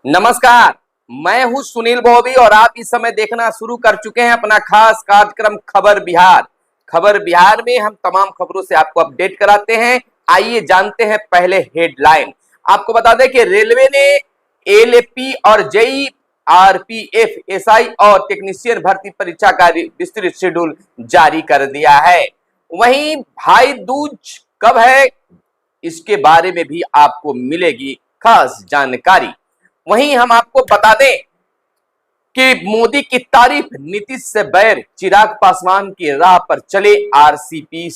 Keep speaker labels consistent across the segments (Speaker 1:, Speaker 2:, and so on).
Speaker 1: नमस्कार। मैं हूं सुनील बॉबी और आप इस समय देखना शुरू कर चुके हैं अपना खास कार्यक्रम खबर बिहार। खबर बिहार में हम तमाम खबरों से आपको अपडेट कराते हैं। आइए जानते हैं पहले हेडलाइन। आपको बता दें कि रेलवे ने एलएपी और जेई आरपीएफ एसआई और टेक्नीशियन भर्ती परीक्षा का विस्तृत शेड्यूल जारी कर दिया है। वहीं भाई दूज कब है, इसके बारे में भी आपको मिलेगी खास जानकारी। वहीं हम आपको बता दें कि मोदी की तारीफ, नीतीश से बैर, चिराग पासवान की राह पर चले आरसीपी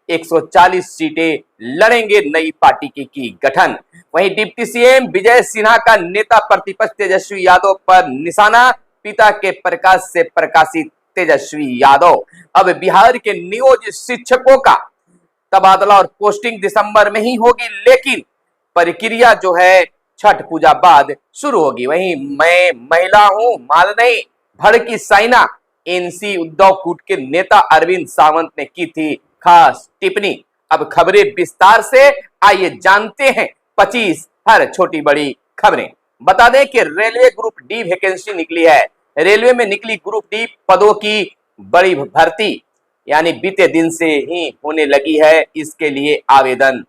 Speaker 1: 140 सीटें लड़ेंगे, नई पार्टी की गठन। वहीं डिप्टी सीएम विजय सिन्हा का नेता प्रतिपक्ष तेजस्वी यादव पर निशाना, पिता के प्रकाश से प्रकाशित तेजस्वी यादव। अब बिहार के नियोजित शिक्षकों का तबादला और पोस्टिंग दिसंबर में ही होगी, लेकिन प्रक्रिया जो है छठ पूजा बाद शुरू होगी। वहीं मैं महिला हूं माल नहीं, भड़की साइना। एनसी उद्धव गुट के नेता अरविंद सावंत ने की थी खास टिप्पणी। अब खबरें विस्तार से, आइए जानते हैं 25 हर छोटी बड़ी खबरें। बता दें कि रेलवे ग्रुप डी वैकेंसी निकली है। रेलवे में निकली ग्रुप डी पदों की बड़ी भर्ती, यानी बीते दिन से ही होने लगी है। इसके लिए आवेदन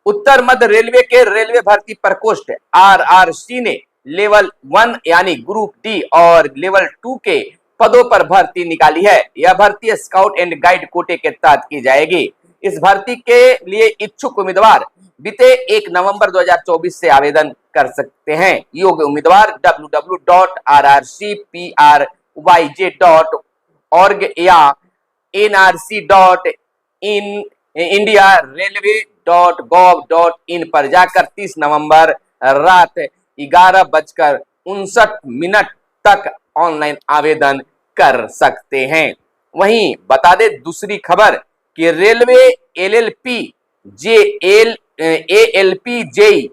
Speaker 1: उत्तर मध्य रेलवे के रेलवे भर्ती प्रकोष्ठ आरआरसी ने लेवल 1 यानी ग्रुप डी और लेवल 2 के पदों पर भर्ती निकाली है। यह भर्ती स्काउट एंड गाइड कोटे के तहत की जाएगी। इस भर्ती के लिए इच्छुक उम्मीदवार बीते 1 नवंबर 2024 से आवेदन कर सकते हैं। योग्य उम्मीदवार www.rrcpryj.org या nrc.indiarealway.gov.in पर जाकर 30 नवंबर रात 11:59 तक ऑनलाइन आवेदन कर सकते हैं। वहीं बता दें दूसरी खबर कि railway LLP ALP JE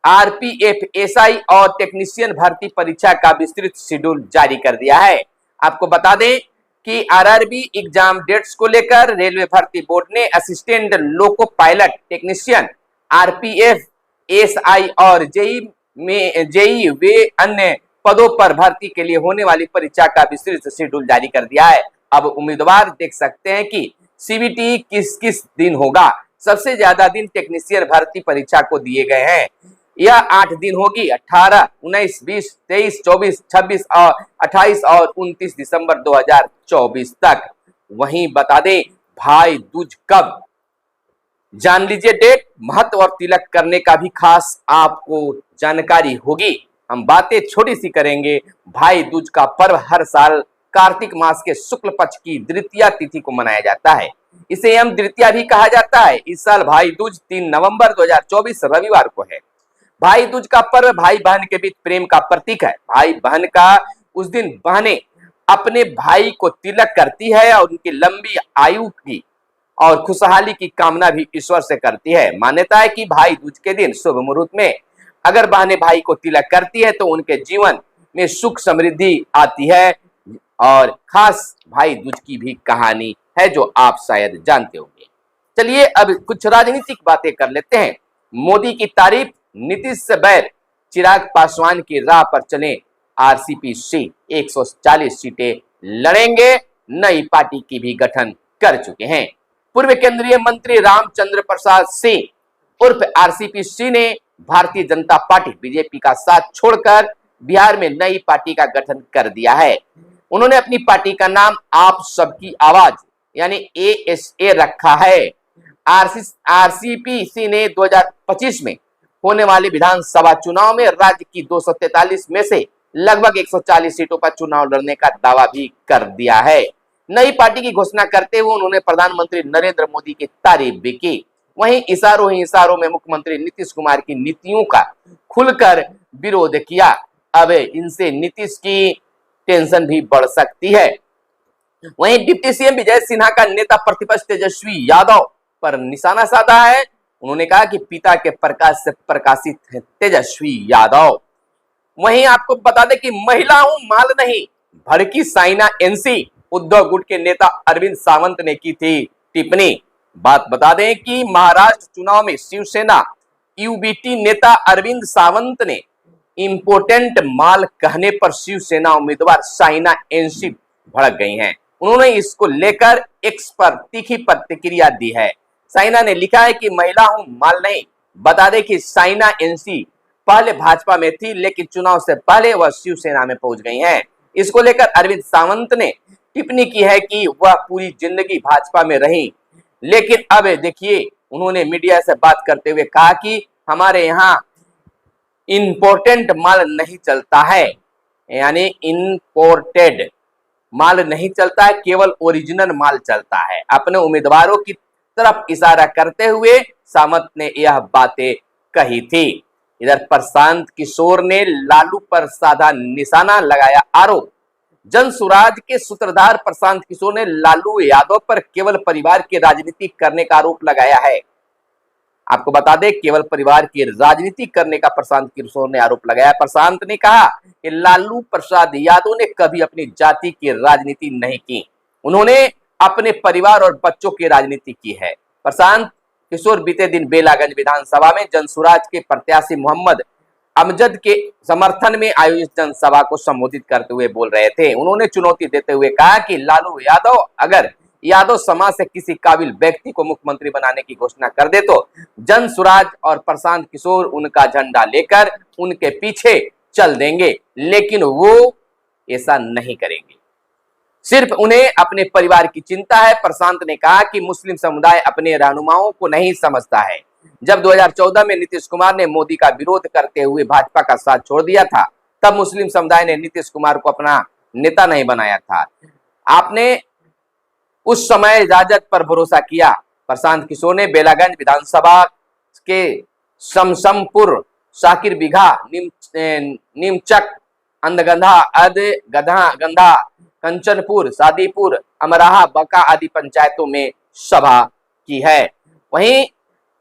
Speaker 1: RPF SI और टेक्नीशियन भर्ती परीक्षा का विस्तृत शेड्यूल जारी कर दिया है। आपको बता दें कि आरआरबी एग्जाम डेट्स को लेकर रेलवे भर्ती बोर्ड ने assistant loco pilot technician RPF SI और जेई वे अन्य पदों पर भर्ती के लिए होने वाली परीक्षा का विस्तृत शेड्यूल जारी कर दिया है। अब उम्मीदवार देख सकते हैं कि सीबीटी किस किस दिन होगा। सबसे ज्यादा दिन टेक्नीशियन भर्ती परीक्षा को दिए गए हैं। यह 8 दिन होगी, 18, 19, 20, 23, 24, 26 और 28 और 29 दिसंबर 2024 तक। वहीं बता दें भाई दूज कब, जान लीजिए डेट, महत्व और तिलक करने का भी खास आपको जानकारी होगी। हम बातें छोटी सी करेंगे। भाई दूज का पर्व हर साल कार्तिक मास के शुक्ल पक्ष की द्वितीया तिथि को मनाया जाता है। इसे यम द्वितीया भी कहा जाता है। इस साल भाई दूज 3 नवंबर 2024 रविवार को है। भाई दूज का पर्व भाई बहन के बीच प्रेम का प्रतीक है। भाई बहन का उस दिन बहनें अपने भाई को तिलक करती है और उनकी लंबी आयु की और खुशहाली की कामना भी ईश्वर से करती है। मान्यता है कि भाई दूज के दिन शुभ मुहूर्त में अगर बहनें भाई को तिलक करती है तो उनके जीवन में सुख समृद्धि आती है। और खास भाई दूज की भी कहानी है जो आप शायद जानते होंगे। चलिए अब कुछ राजनीतिक बातें कर लेते हैं। मोदी की तारीफ, नीतीश से बैर, चिराग पासवान की राह पर चले आरसीपी 140 सीटें लड़ेंगे, नई पार्टी की भी गठन कर चुके हैं। पूर्व केंद्रीय मंत्री रामचंद्र प्रसाद सिंह उर्फ आरसीपी सिंह ने भारतीय जनता पार्टी बीजेपी का साथ छोड़कर बिहार में नई पार्टी का गठन कर दिया है। उन्होंने अपनी पार्टी का नाम आप सबकी आवाज यानी एएसए रखा है। आरसीपी सिंह ने 2025 में होने वाले विधानसभा चुनाव में राज्य की 243 में से लगभग 140 सीटों पर चुनाव लड़ने का दावा भी कर दिया है। नई पार्टी की घोषणा करते हुए उन्होंने प्रधानमंत्री नरेंद्र मोदी की तारीफ भी की। वहीं इशारों में मुख्यमंत्री नीतीश कुमार की नीतियों का खुलकर विरोध किया। अब इनसे नीतीश की टेंशन भी बढ़ सकती है। वहीं डिप्टी सीएम विजय सिन्हा का नेता प्रतिपक्ष तेजस्वी यादव पर निशाना साधा है। उन्होंने कहा कि पिता के प्रकाश से प्रकाशित है तेजस्वी यादव। वहीं आपको बता दें कि महिला हूं माल नहीं, भड़की साइना। एनसी उद्धव गुट के नेता अरविंद सावंत ने की थी टिप्पणी। बात बता दें कि महाराष्ट्र चुनाव में शिवसेना यूबीटी नेता अरविंद सावंत ने इंपोर्टेंट माल कहने पर शिवसेना उम्मीदवार साइना एनसी भड़क गई हैं। उन्होंने इसको लेकर एक्स पर तीखी प्रतिक्रिया दी है। साइना ने लिखा है कि महिला हूं, माल नहीं। बता दें कि साइना एनसी पहले भाजपा में थी, लेकिन चुनाव से पहले वह शिवसेना में पहुंच गई हैं। इसको लेकर अरविंद सावंत ने टिप्पणी की है कि वह पूरी जिंदगी भाजपा में रही, लेकिन अब देखिए उन्होंने मीडिया से बात करते हुए कहा कि हमारे यहाँ इंपोर्टेंट माल नहीं चलता है, यानी इंपोर्टेड माल नहीं चलता है, केवल ओरिजिनल माल चलता है। अपने उम्मीदवारों की तरफ इशारा करते हुए सावंत ने यह बातें कही थी। इधर प्रशांत किशोर ने लालू पर साधा निशाना, लगाया आरोप। जनसुराज के सूत्रधार प्रशांत किशोर ने लालू यादव पर केवल परिवार की राजनीति करने का आरोप लगाया है। आपको बता दें, केवल परिवार की राजनीति करने का प्रशांत किशोर ने आरोप लगाया। प्रशांत ने कहा कि लालू प्रसाद यादव ने कभी अपनी जाति की राजनीति नहीं की, उन्होंने अपने परिवार और बच्चों की राजनीति की है। प्रशांत किशोर बीते दिन बेलागंज विधानसभा में जनसुराज के प्रत्याशी मोहम्मद अमजद के समर्थन में आयोजित जनसभा को संबोधित करते हुए बोल रहे थे। उन्होंने चुनौती देते हुए कहा कि लालू यादव अगर यादव समाज से किसी काबिल व्यक्ति को मुख्यमंत्री बनाने की घोषणा कर दे तो जनसुराज और प्रशांत किशोर उनका झंडा लेकर उनके पीछे चल देंगे, लेकिन वो ऐसा नहीं करेंगे। सिर्फ उन्हें अपने परिवार की चिंता है। प्रशांत ने कहा कि मुस्लिम समुदाय अपने रहनुमाओं को नहीं समझता है। जब 2014 में नीतीश कुमार ने मोदी का विरोध करते हुए भाजपा का साथ छोड़ दिया था, तब मुस्लिम समुदाय ने नीतीश कुमार को अपना नेता नहीं बनाया था। आपने उस समय राजद पर भरोसा किया। प्रशांत किशोर ने बेलागंज विधानसभा के समसमपुर, शाकिर बिघा, नीमचक, अंधगंधा, गंधा, कंचनपुर, सादीपुर, अमराहा, बका आदि पंचायतों में सभा की है। वहीं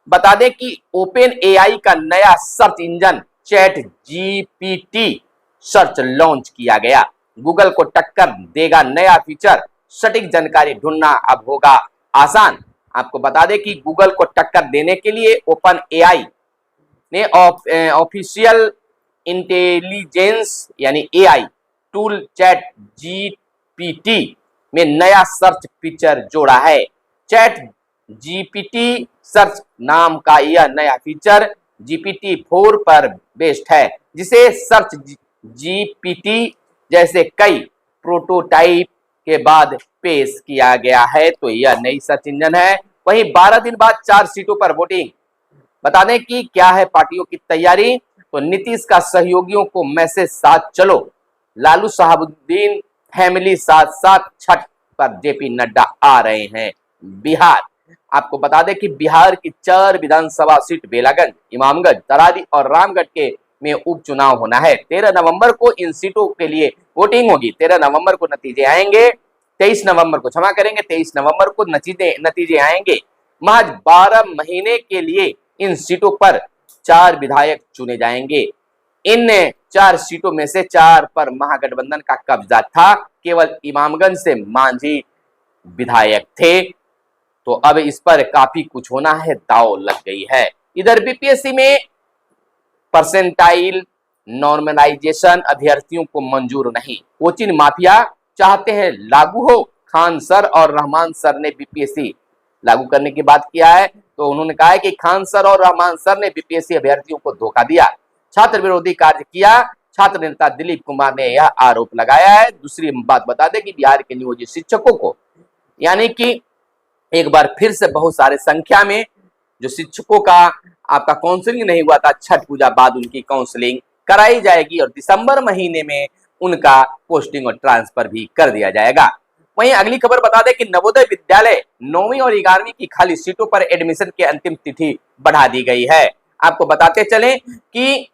Speaker 1: बता दें कि ओपन एआई का नया search engine chat GPT search launch किया गया। गूगल को टक्कर देगा नया फीचर, सटीक जानकारी ढूंढना अब होगा आसान। आपको बता दें कि गूगल को टक्कर देने के लिए ओपन एआई ने ऑफिशियल इंटेलिजेंस यानी एआई टूल चैट जीपीटी में नया सर्च फीचर जोड़ा है। चैट जीपीटी सर्च नाम का यह नया फीचर जीपीटी 4 पर बेस्ड है, जिसे सर्च जीपीटी जैसे कई प्रोटोटाइप के बाद पेश किया गया है। तो यह नई सर्च इंजन है। वहीं 12 दिन बाद 4 सीटों पर वोटिंग। बता दें कि क्या है पार्टियों की तैयारी। तो नीतीश का सहयोगियों को मैसेज साथ चलो, लालू साहबुद्दीन फैमिली साथ साथ छठ पर जेपी नड्डा आ रहे हैं बिहार। आपको बता दें कि बिहार की 4 विधानसभा सीट बेलागंज, इमामगंज, तरारी और रामगढ़ के में उपचुनाव होना है। 13 नवंबर को इन सीटों के लिए वोटिंग होगी। 13 नवंबर को नतीजे आएंगे। 23 नवंबर को क्षमा करेंगे 23 नवंबर को नतीजे आएंगे। महज 12 महीने के लिए इन सीटों पर 4 विधायक चुने जाएंगे। इन 4 सीटों में से 4 पर महागठबंधन का कब्जा था। केवल इमामगंज से मांझी विधायक थे। तो अब इस पर काफी कुछ होना है, दांव लग गई है। इधर बीपीएससी में परसेंटाइल नॉर्मलाइजेशन अभ्यर्थियों को मंजूर नहीं, कोचिंग माफिया चाहते हैं लागू हो। खान सर और रहमान सर ने बीपीएससी लागू करने की बात किया है। तो उन्होंने कहा है कि खान सर और रहमान सर ने बीपीएससी अभ्यर्थियों को धोखा दिया, छात्र विरोधी कार्य किया। छात्र नेता दिलीप कुमार ने यह आरोप लगाया है। दूसरी बात बता दें कि बिहार के नियोजित शिक्षकों को, यानी कि एक बार फिर से बहुत सारे संख्या में जो शिक्षकों का आपका काउंसलिंग नहीं हुआ था, छठ पूजा बाद उनकी काउंसलिंग कराई जाएगी और दिसंबर महीने में उनका पोस्टिंग और ट्रांसफर भी कर दिया जाएगा। वहीं अगली खबर बता दें कि नवोदय विद्यालय 9वीं और 11वीं की खाली सीटों पर एडमिशन की अंतिम तिथि बढ़ा दी गई है। आपको बताते चलें कि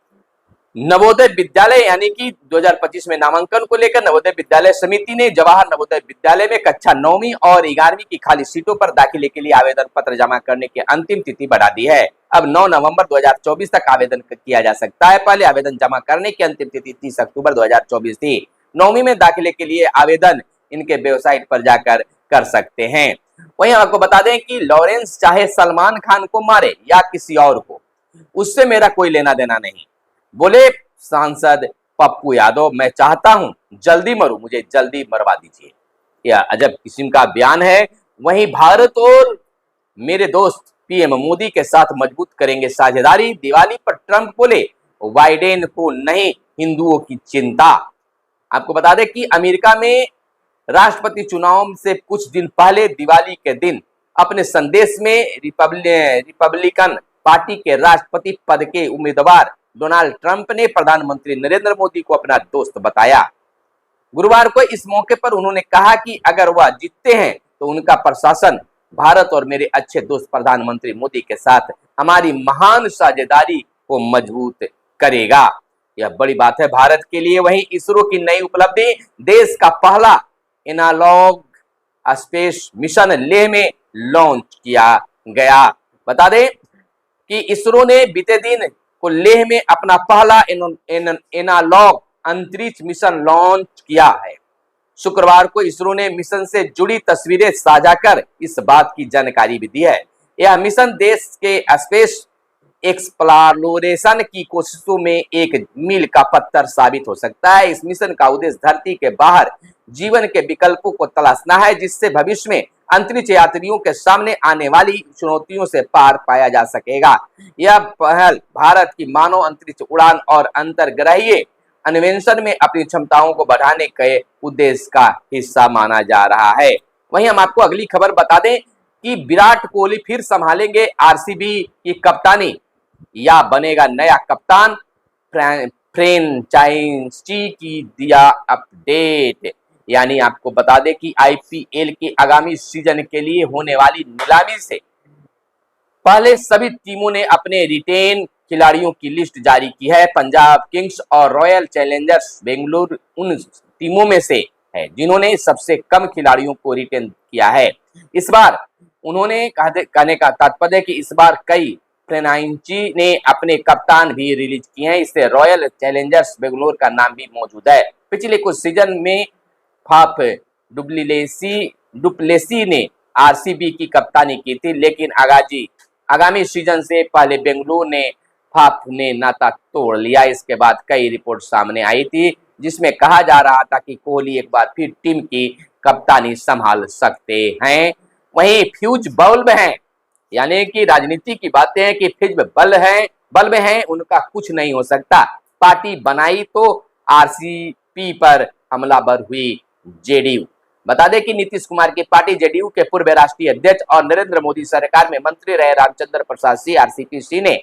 Speaker 1: नवोदय विद्यालय यानी कि 2025 में नामांकन को लेकर नवोदय विद्यालय समिति ने जवाहर नवोदय विद्यालय में कक्षा 9वीं और 11वीं की खाली सीटों पर दाखिले के लिए आवेदन पत्र जमा करने की अंतिम तिथि बढ़ा दी है। अब 9 नवंबर 2024 तक आवेदन किया जा सकता है। पहले आवेदन जमा करने की अंतिम तिथि 30 अक्टूबर 2024 थी। 9वीं में दाखिले के लिए आवेदन इनके वेबसाइट पर जाकर कर सकते हैं। वहीं आपको बता दें कि लॉरेंस चाहे सलमान खान को मारे या किसी और को, उससे मेरा कोई लेना देना नहीं। बोले सांसद पप्पू यादव, मैं चाहता हूं जल्दी मरूं, मुझे जल्दी मरवा दीजिए। यह अजब किस्म का बयान है। वहीं भारत और मेरे दोस्त पीएम मोदी के साथ मजबूत करेंगे साझेदारी। दिवाली पर ट्रंप बोले बाइडेन को नहीं हिंदुओं की चिंता। आपको बता दें कि अमेरिका में राष्ट्रपति चुनाव से कुछ दिन पहले दिवाली के दिन अपने संदेश में रिपब्लिकन पार्टी के राष्ट्रपति पद के उम्मीदवार डोनाल्ड ट्रंप ने प्रधानमंत्री नरेंद्र मोदी को अपना दोस्त बताया। गुरुवार को इस मौके पर उन्होंने कहा कि अगर वह जीतते हैं तो उनका प्रशासन भारत और मेरे अच्छे दोस्त प्रधानमंत्री मोदी के साथ हमारी महान साझेदारी को मजबूत करेगा। यह बड़ी बात है भारत के लिए। वहीं इसरो की नई उपलब्धि, देश का पहला एनालॉग स्पेस मिशन लेह में लॉन्च किया गया। बता दें कि इसरो ने बीते दिन को लेह में अपना पहला एनालॉग अंतरिक्ष मिशन लॉन्च किया है। शुक्रवार को इसरो ने मिशन से जुड़ी तस्वीरें साझा कर इस बात की जानकारी भी दी है। यह मिशन देश के स्पेस एक्सप्लोरेशन की कोशिशों में एक मील का पत्थर साबित हो सकता है। इस मिशन का उद्देश्य धरती के बाहर जीवन के विकल्पों को तलाशना है, जिससे भविष्य में अंतरिक्ष यात्रियों के सामने आने वाली चुनौतियों से पार पाया जा सकेगा। यह पहल भारत की मानव अंतरिक्ष उड़ान और अंतरग्रहीय अन्वेषण में अपनी क्षमताओं को बढ़ाने के उद्देश्य का हिस्सा माना जा रहा है। वहीं हम आपको अगली खबर बता दें कि विराट कोहली फिर संभालेंगे आरसीबी की कप्तानी या बनेगा नया कप्तान। फ्रेंचाइजी की दिया अपडेट। यानी आपको बता दें कि आईपीएल के आगामी सीजन के लिए होने वाली नीलामी से पहले सभी टीमों ने अपने रिटेन खिलाड़ियों की लिस्ट जारी की है। पंजाब किंग्स और रॉयल चैलेंजर्स बेंगलुरु उन टीमों में से है जिन्होंने सबसे कम खिलाड़ियों को रिटेन किया है। इस बार उन्होंने कहने का तात्पर्य है कि इस बार कई फ्रेंचाइजी ने अपने कप्तान भी रिलीज किए हैं। इससे रॉयल चैलेंजर्स बेंगलुरु का नाम भी मौजूद है। पिछले कुछ सीजन में फाफ डुप्लेसी ने आरसीबी की कप्तानी की थी, लेकिन आगामी सीजन से पहले बेंगलुरु ने फाफ ने नाता तोड़ लिया। इसके बाद कई रिपोर्ट सामने आई थी जिसमें कहा जा रहा था कि कोहली एक बार फिर टीम की कप्तानी संभाल सकते हैं। वहीं फ्यूज बल्ब हैं, यानी कि राजनीति की बातें हैं कि फ्यूज बल्ब हैं, उनका कुछ नहीं हो सकता। पार्टी बनाई तो आरसीपी पर हमलावर हुई जेडीयू। बता दें कि नीतीश कुमार की पार्टी जेडीयू के पूर्व राष्ट्रीय अध्यक्ष और नरेंद्र मोदी सरकार में मंत्री रहे रामचंद्र प्रसाद सिंह आरसीपी ने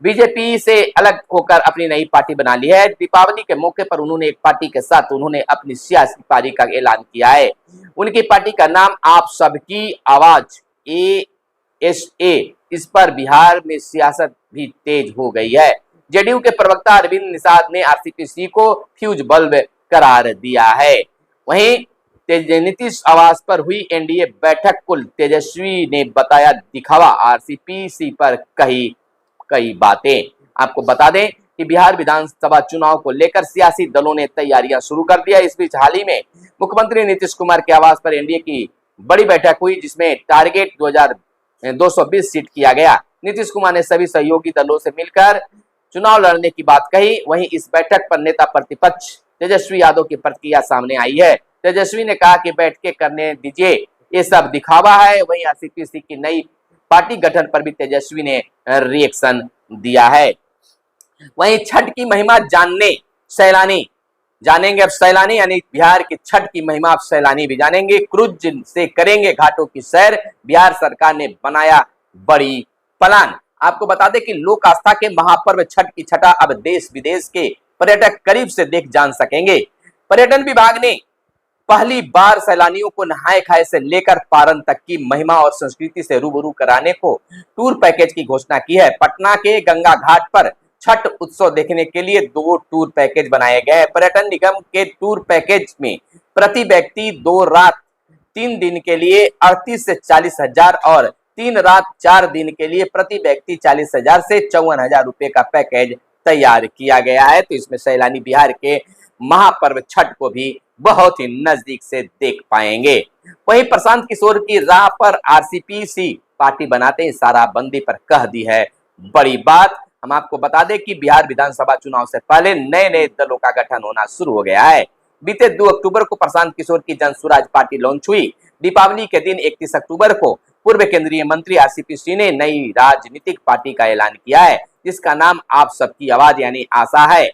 Speaker 1: बीजेपी से अलग होकर अपनी नई पार्टी बना ली है। दीपावली के मौके पर उन्होंने एक पार्टी के साथ अपनी सियासी पारी का ऐलान किया है। उनकी पार्टी का नाम आप सबकी आवाज ASA। इस पर बिहार में सियासत भी तेज हो गई है। जेडीयू के प्रवक्ता अरविंद निषाद ने आरसीपी को फ्यूज बल्ब करार दिया है। वहीं नीतीश आवास पर हुई एनडीए बैठक को तेजस्वी ने बताया दिखावा। आरसीपी पर कई बातें। आपको बता दें कि बिहार विधानसभा चुनाव को लेकर सियासी दलों ने तैयारियां शुरू कर दिया। इस बीच हाल ही में मुख्यमंत्री नीतीश कुमार के आवास पर एनडीए की बड़ी बैठक हुई, जिसमें टारगेट 220 सीट किया गया। नीतीश कुमार ने सभी सहयोगी दलों से मिलकर चुनाव लड़ने की बात कही। वहीं इस बैठक पर नेता प्रतिपक्ष तेजस्वी यादव की प्रतिक्रिया सामने आई है। तेजस्वी ने कहा कि बैठ के करने दीजिए, ये सब दिखावा है। वहीं आरसीपी की नई पार्टी गठन पर भी तेजस्वी ने रिएक्शन दिया है। वहीं छठ की महिमा जानेंगे अब सैलानी, यानी बिहार की छठ की महिमा अब सैलानी भी जानेंगे। क्रूज से करेंगे घाटों की सैर, बिहार सरकार ने बनाया बड़ी प्लान। आपको बता दें कि लोक आस्था के महापर्व छठ की छठा अब देश विदेश के पर्यटक करीब से देख जान सकेंगे। पर्यटन विभाग ने पहली बार सैलानियों को नहाए खाए से लेकर पारन तक की महिमा और संस्कृति से रूबरू कराने को टूर पैकेज की घोषणा की है। पटना के गंगा घाट पर छठ उत्सव देखने के लिए 2 टूर पैकेज बनाए गए हैं। पर्यटन निगम के टूर पैकेज में प्रति व्यक्ति 2 रात 3 दिन के लिए 38 से 40 हजार और 3 रात 4 दिन के लिए प्रति व्यक्ति 40 हजार से 54 हजार रुपए का पैकेज तैयार किया गया है। तो इसमें सैलानी बिहार के महापर्व छठ को भी बहुत ही नजदीक से देख पाएंगे। वहीं प्रशांत किशोर की राह पर आरसीपी पार्टी बनाते ही शराबबंदी पर कह दी है बड़ी बात। हम आपको बता दें कि बिहार विधानसभा चुनाव से पहले नए नए दलों का गठन होना शुरू हो गया है। बीते 2 अक्टूबर को प्रशांत किशोर की जन स्वराज पार्टी लॉन्च हुई। दीपावली के दिन 31 अक्टूबर को पूर्व केंद्रीय मंत्री आरसीपी सिंह ने नई राजनीतिक पार्टी का ऐलान किया है, जिसका नाम आप सबकी आवाज यानी आशा है।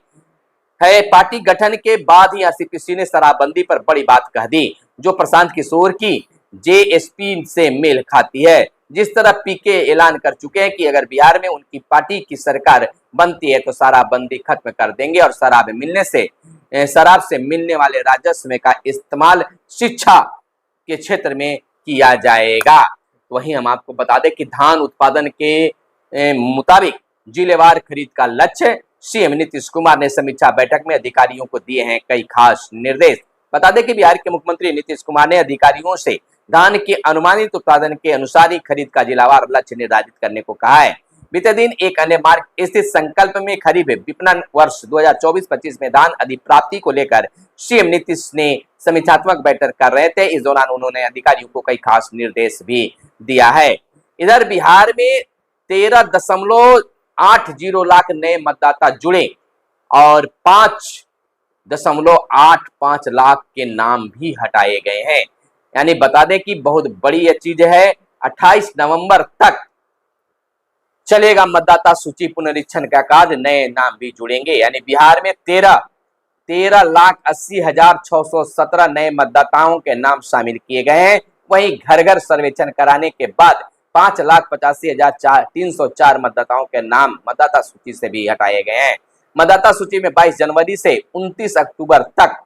Speaker 1: पार्टी गठन के बाद ही आरसीपी सिंह ने शराबबंदी पर बड़ी बात कह दी, जो प्रशांत किशोर की जेएसपी से मेल खाती है। जिस तरह पीके ऐलान कर चुके हैं कि अगर बिहार में उनकी पार्टी की सरकार बनती है तो शराबबंदी खत्म कर देंगे और शराब से मिलने वाले राजस्व का इस्तेमाल शिक्षा के क्षेत्र में किया जाएगा। वहीं हम आपको बता दें कि धान उत्पादन के मुताबिक जिलेवार खरीद का लक्ष्य सीएम नीतीश कुमार ने समीक्षा बैठक में अधिकारियों को दिए हैं कई खास निर्देश। बता दें कि बिहार के मुख्यमंत्री नीतीश कुमार ने अधिकारियों से धान के अनुमानित उत्पादन के अनुसार ही खरीद का जिलावार लक्ष्य निर्धारित करने को कहा है। बीते दिन एक अन्य मार्ग स्थित संकल्प में खरीफ विपणन वर्ष 2024-25 में धान अधिप्राप्ति को लेकर सीएम नीतीश ने समीक्षात्मक बैठक कर रहे थे। इस दौरान उन्होंने अधिकारियों को कई खास निर्देश भी दिया है। इधर बिहार में 13.80 लाख नए मतदाता जुड़े और 5.85 लाख के नाम भी हटाए गए हैं। यानी बता दें कि बहुत बड़ी यह चीज है। 28 नवंबर तक चलेगा मतदाता सूची पुनरीक्षण का कार्य, नए नाम भी जुड़ेंगे। यानी बिहार में 13,80,617 नए मतदाताओं के नाम शामिल किए गए हैं। वहीं घर घर सर्वेक्षण कराने के बाद 5,85,304 मतदाताओं के नाम मतदाता सूची से भी हटाए गए हैं। मतदाता सूची में 22 जनवरी से 29 अक्टूबर तक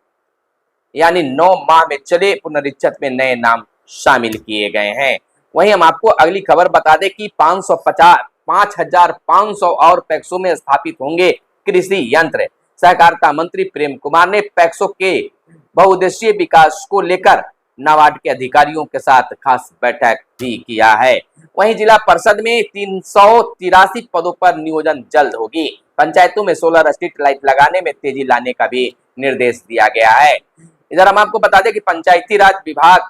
Speaker 1: यानी 9 माह में चले पुनरीक्षण में नए नाम शामिल किए गए हैं। वहीं हम आपको अगली खबर बता दें कि 5,500 और पैक्सों में स्थापित होंगे कृषि यंत्र। सहकारिता मंत्री प्रेम कुमार ने पैक्सों के बहुउद्देशीय विकास को लेकर नाबार्ड के अधिकारियों के साथ खास बैठक भी किया है। वहीं जिला परिषद में 383 पदों पर नियोजन जल्द होगी। पंचायतों में सोलर स्ट्रीट लाइट लगाने में तेजी लाने का भी निर्देश दिया गया है। इधर हम आपको बता दें कि पंचायती राज विभाग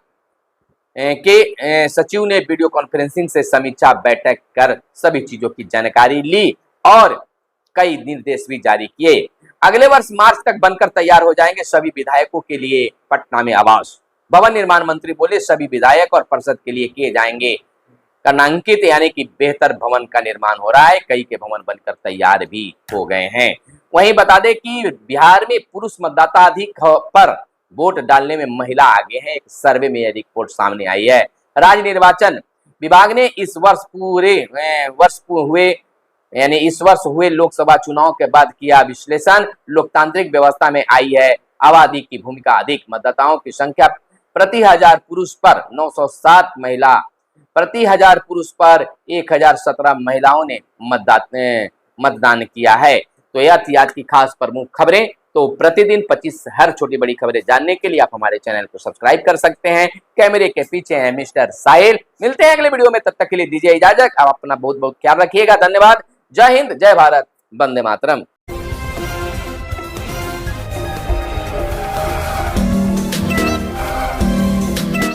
Speaker 1: के सचिव ने वीडियो कॉन्फ्रेंसिंग से समीक्षा बैठक कर सभी चीजों की जानकारी ली और कई निर्देश भी जारी किए। अगले वर्ष मार्च तक बनकर तैयार हो जाएंगे सभी विधायकों के लिए पटना में आवास। भवन निर्माण मंत्री बोले सभी विधायक और पार्षद के लिए किए जाएंगे कर्णांकित यानी कि बेहतर भवन का निर्माण हो रहा है। कई के भवन बनकर तैयार भी हो गए हैं। वहीं बता दें कि बिहार में पुरुष मतदाता अधिक पर वोट डालने में महिला आगे हैं। एक सर्वे में यह रिपोर्ट सामने आई है। राज्य निर्वाचन विभाग ने इस वर्ष हुए लोकसभा चुनाव के बाद किया विश्लेषण। लोकतांत्रिक व्यवस्था में आई है आबादी की भूमिका अधिक। मतदाताओं की संख्या प्रति हजार पुरुष पर 907 महिला, प्रति हजार पुरुष पर 1017 महिलाओं ने मतदान किया है। तो यह थी आज की खास प्रमुख खबरें। तो प्रतिदिन 25 हर छोटी बड़ी खबरें जानने के लिए आप हमारे चैनल को सब्सक्राइब कर सकते हैं। कैमरे के पीछे हैं मिस्टर साहिल। मिलते हैं अगले वीडियो में, तब तक के लिए दीजिए इजाजत। आप अपना बहुत बहुत ख्याल रखिएगा। धन्यवाद। जय हिंद, जय भारत, वंदे मातरम।